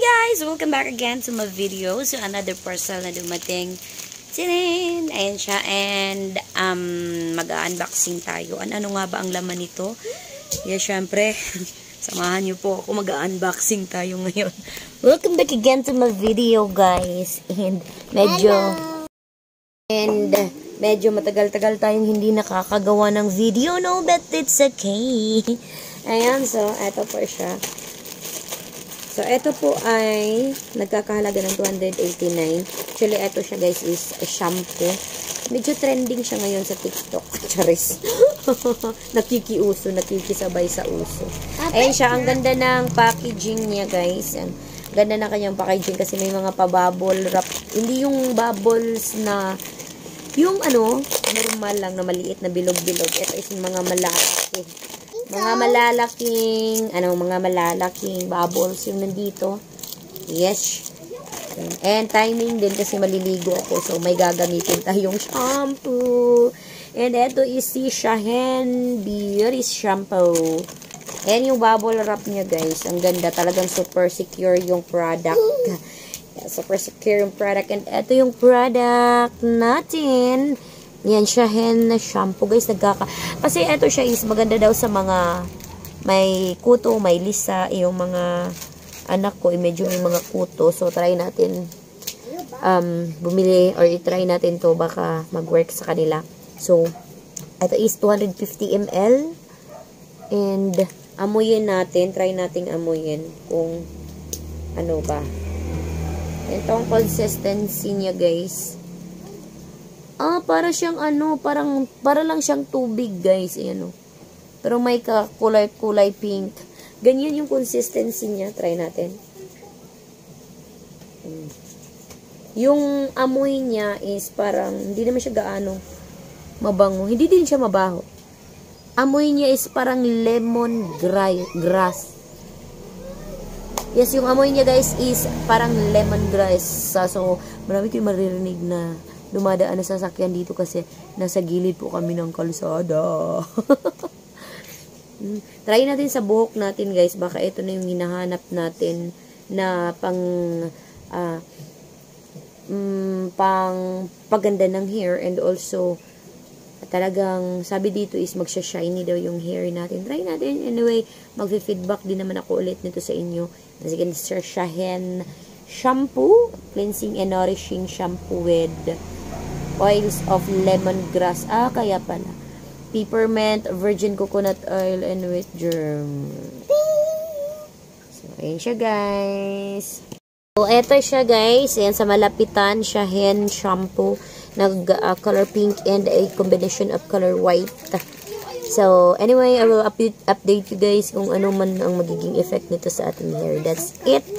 Guys, welcome back again to my video. So, another parcel na dumating. Tinin! Ayan siya. And, mag-unboxing tayo. Ano nga ba ang laman nito? Yeah, syempre, samahan niyo po ako. Mag-unboxing tayo ngayon. Welcome back again to my video, guys. And, medyo matagal-tagal tayong hindi nakakagawa ng video. No, but it's okay. Ayan, so, eto po siya. So, ito po ay nagkakahalaga ng 289. Actually, ito siya guys is shampoo. Medyo trending siya ngayon sa TikTok. Charis. Nakikisabay sa uso. Ayan siya. Ang ganda ng packaging niya guys. Ang ganda na kanyang packaging kasi may mga pa-bubble wrap. Hindi yung bubbles na yung ano, normal lang na maliit na bilog-bilog. Ito is mga malaki. Mga malalaking bubbles yung nandito. Yes. And timing din kasi maliligo ako. So, may gagamitin tayong shampoo. And ito is si Shahen Beauty Shampoo. And yung bubble wrap niya guys. Ang ganda. Talagang super secure yung product. Yeah, super secure yung product. And ito yung product natin. Yan, Shahen na shampoo. Guys, kasi ito siya is maganda daw sa mga may kuto, may lisa. Yung mga anak ko, medyo may mga kuto. So, try natin bumili or i-try natin to. Baka mag-work sa kanila. So, ito is 250 ml. And, amuyin natin. Try nating amuyin kung ano ba. Ito ang consistency niya, guys. Para siyang para lang siyang tubig, guys. Ayan, pero may kulay pink. Ganyan yung consistency niya. Try natin. Yung amoy niya is parang, hindi naman siya gaano mabango. Hindi din siya mabaho. Amoy niya is parang lemon grass. Yes, yung amoy niya, guys, is parang lemon grass. So, marami kayong maririnig na dumadaan na sasakyan dito kasi nasa gilid po kami ng kalsada. Try natin sa buhok natin, guys. Baka ito na yung hinahanap natin na pang paganda ng hair. And also, talagang sabi dito is magsha-shiny daw yung hair natin. Try natin. Anyway, mag-feedback din naman ako ulit nito sa inyo. As you can see, Shahen shampoo. Cleansing and nourishing shampoo with oils of lemongrass. Kaya pala. Peppermint, virgin coconut oil, and wheat germ. So, ayan siya, guys. So, eto siya, guys. Ayan, sa malapitan, Shahen shampoo. Nag-color pink and a combination of color white. So, anyway, I will update you guys kung ano man ang magiging effect nito sa ating hair. That's it.